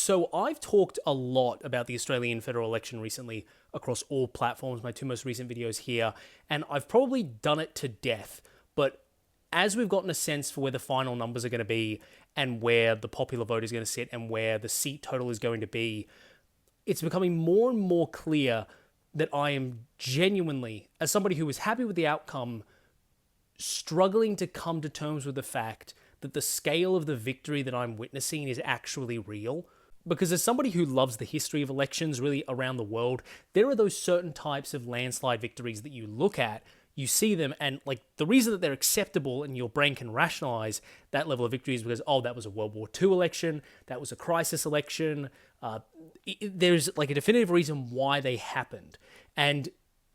So I've talked a lot about the Australian federal election recently across all platforms, my two most recent videos here, and I've probably done it to death. But as we've gotten a sense for where the final numbers are going to be and where the popular vote is going to sit and where the seat total is going to be, it's becoming more and more clear that I am genuinely, as somebody who was happy with the outcome, struggling to come to terms with the fact that the scale of the victory that I'm witnessing is actually real. Because as somebody who loves the history of elections really around the world, there are those certain types of landslide victories that you look at, you see them, and like the reason that they're acceptable and your brain can rationalize that level of victory is because, oh, that was a World War II election, that was a crisis election. There's like a definitive reason why they happened. And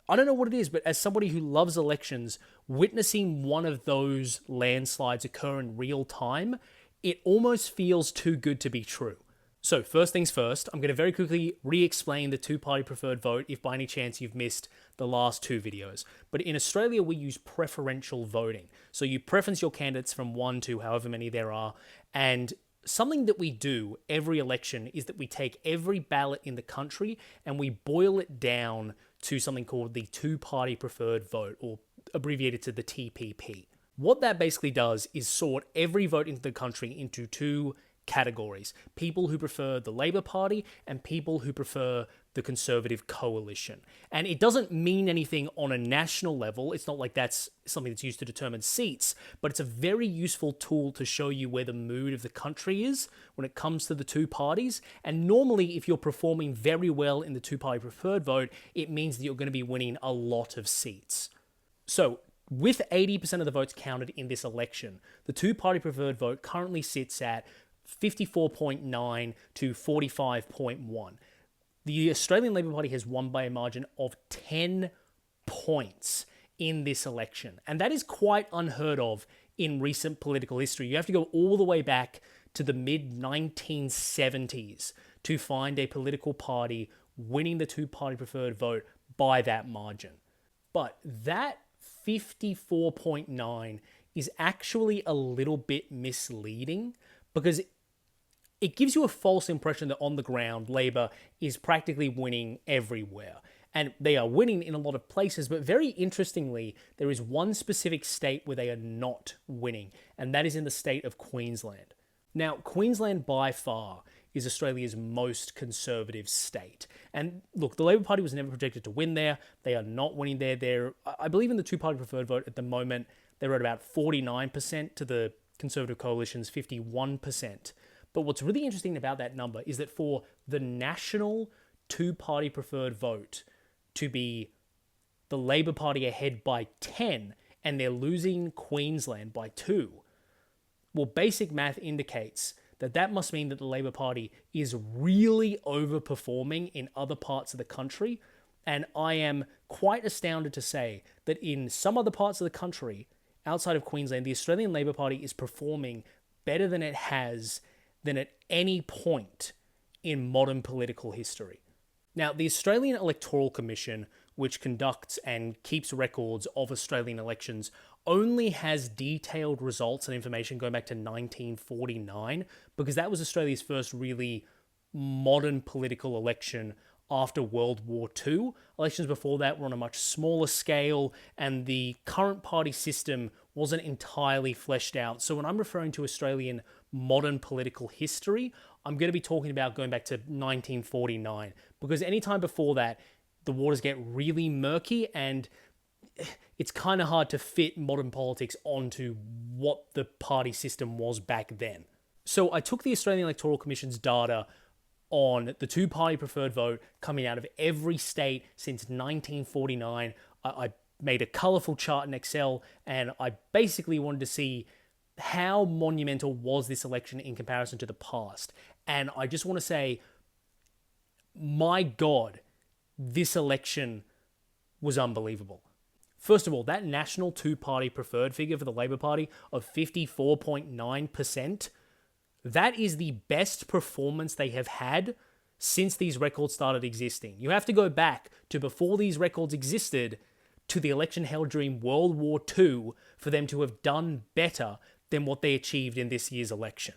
I don't know what it is, but as somebody who loves elections, witnessing one of those landslides occur in real time, it almost feels too good to be true. So first things first, I'm going to very quickly re-explain the two-party preferred vote if by any chance you've missed the last two videos. But in Australia, we use preferential voting. So you preference your candidates from 1 to however many there are. And something that we do every election is that we take every ballot in the country and we boil it down to something called the two-party preferred vote, or abbreviated to the TPP. What that basically does is sort every vote into the country into two categories: people who prefer the Labor Party and people who prefer the Conservative coalition. And it doesn't mean anything on a national level. It's not like that's something that's used to determine seats, but it's a very useful tool to show you where the mood of the country is when it comes to the two parties. And normally, if you're performing very well in the two-party preferred vote, it means that you're going to be winning a lot of seats. So with 80% of the votes counted in this election, the two-party preferred vote currently sits at 54.9 to 45.1. The Australian Labor Party has won by a margin of 10 points in this election. And that is quite unheard of in recent political history. You have to go all the way back to the mid-1970s to find a political party winning the two-party preferred vote by that margin. But that 54.9 is actually a little bit misleading, because it gives you a false impression that on the ground, Labor is practically winning everywhere. And they are winning in a lot of places, but very interestingly, there is one specific state where they are not winning, and that is in the state of Queensland. Now, Queensland by far is Australia's most conservative state. And look, the Labor Party was never projected to win there. They are not winning there. I believe in the two-party preferred vote at the moment, they're at about 49% to the Conservative coalition's 51%. But what's really interesting about that number is that for the national two-party preferred vote to be the Labor Party ahead by 10 and they're losing Queensland by 2, well, basic math indicates that that must mean that the Labor Party is really overperforming in other parts of the country. And I am quite astounded to say that in some other parts of the country, outside of Queensland, the Australian Labor Party is performing better than it has than at any point in modern political history. Now, the Australian Electoral Commission, which conducts and keeps records of Australian elections, only has detailed results and information going back to 1949, because that was Australia's first really modern political election after World War II. Elections before that were on a much smaller scale, and the current party system wasn't entirely fleshed out. So when I'm referring to Australian modern political history, I'm going to be talking about going back to 1949, because anytime before that, the waters get really murky and it's kind of hard to fit modern politics onto what the party system was back then. So I took the Australian Electoral Commission's data on the two-party preferred vote coming out of every state since 1949. I made a colorful chart in Excel, and I basically wanted to see how monumental was this election in comparison to the past. And I just want to say, my God, this election was unbelievable. First of all, that national two-party preferred figure for the Labor Party of 54.9%, that is the best performance they have had since these records started existing. You have to go back to before these records existed to the election held during World War II for them to have done better than what they achieved in this year's election.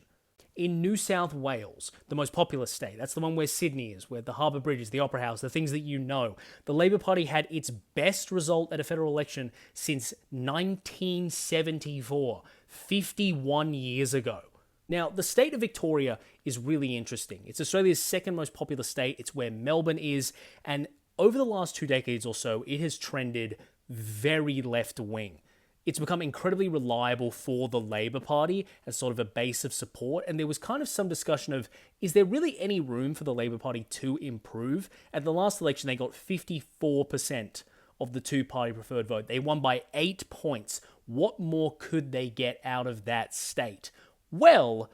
in New South Wales, the most populous state. That's the one where Sydney is, where the Harbour Bridge is, the Opera House, the things that you know. The Labor Party had its best result at a federal election since 1974, 51 years ago. Now, the state of Victoria is really interesting. It's Australia's second most populous state. It's where Melbourne is. And over the last 2 decades or so, it has trended very left-wing. It's become incredibly reliable for the Labor Party as sort of a base of support. And there was kind of some discussion of, is there really any room for the Labor Party to improve? At the last election, they got 54% of the two-party preferred vote. They won by 8 points. What more could they get out of that state? Well,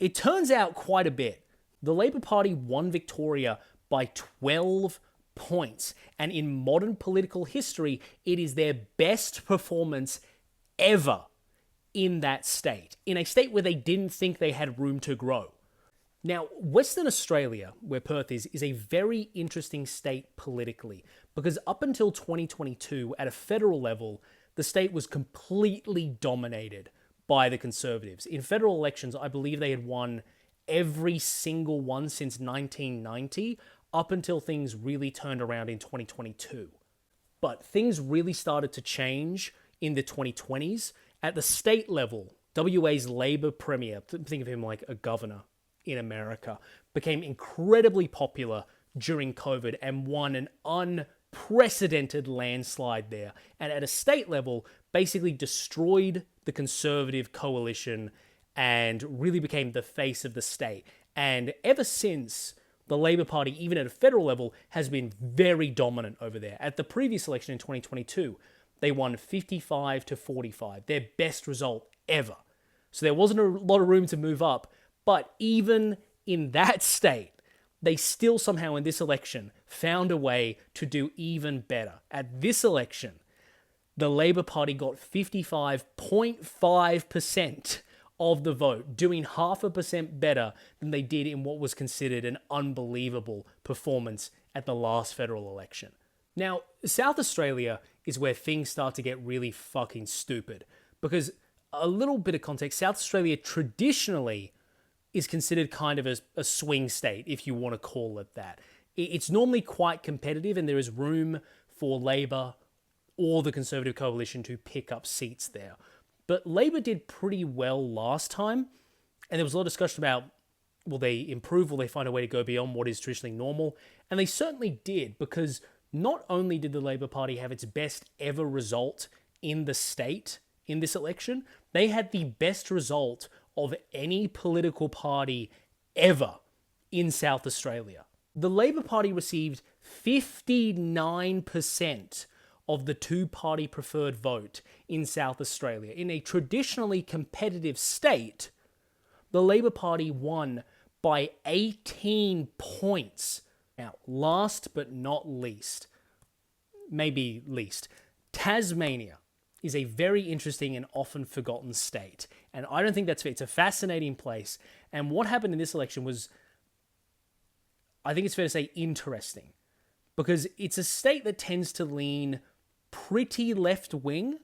it turns out quite a bit. The Labor Party won Victoria by 12 points, and in modern political history, it is their best performance ever in that state, in a state where they didn't think they had room to grow. Now, Western Australia, where Perth is a very interesting state politically, because up until 2022, at a federal level, the state was completely dominated by the Conservatives. In federal elections, I believe they had won every single one since 1990, up until things really turned around in 2022. But things really started to change in the 2020s. At the state level, WA's Labor Premier, think of him like a governor in America, became incredibly popular during COVID and won an unprecedented landslide there. And at a state level, basically destroyed the Conservative coalition and really became the face of the state. And ever since, the Labor Party, even at a federal level, has been very dominant over there. At the previous election in 2022, they won 55 to 45, their best result ever. So there wasn't a lot of room to move up, but even in that state, they still somehow in this election found a way to do even better. At this election, the Labor Party got 55.5% of the vote, doing 0.5% better than they did in what was considered an unbelievable performance at the last federal election. Now, South Australia is where things start to get really fucking stupid, because a little bit of context, South Australia traditionally is considered kind of a swing state, if you want to call it that. It's normally quite competitive, and there is room for Labor or the Conservative coalition to pick up seats there. But Labor did pretty well last time, and there was a lot of discussion about, will they improve, will they find a way to go beyond what is traditionally normal? And they certainly did, because not only did the Labor Party have its best ever result in the state in this election, they had the best result of any political party ever in South Australia. The Labor Party received 59% of the two-party preferred vote in South Australia. In a traditionally competitive state, the Labor Party won by 18 points. Now, last but not least, maybe least, Tasmania is a very interesting and often forgotten state. And I don't think that's fair. It's a fascinating place. And what happened in this election was, I think it's fair to say, interesting. Because it's a state that tends to lean pretty left-wing.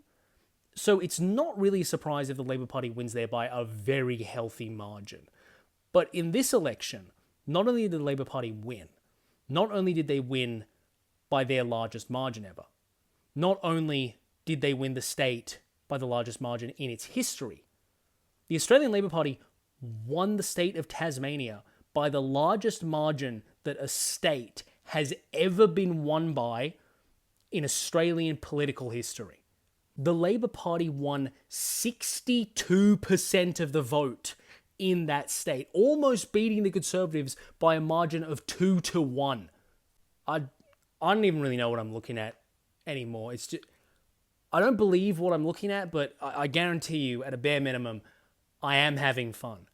So it's not really a surprise if the Labor Party wins there by a very healthy margin. But in this election, not only did the Labor Party win, not only did they win by their largest margin ever, not only did they win the state by the largest margin in its history, the Australian Labor Party won the state of Tasmania by the largest margin that a state has ever been won by in Australian political history. The Labor Party won 62% of the vote in that state, almost beating the Conservatives by a margin of 2-1. I don't even really know what I'm looking at anymore. It's just, I don't believe what I'm looking at, but I guarantee you, at a bare minimum, I am having fun.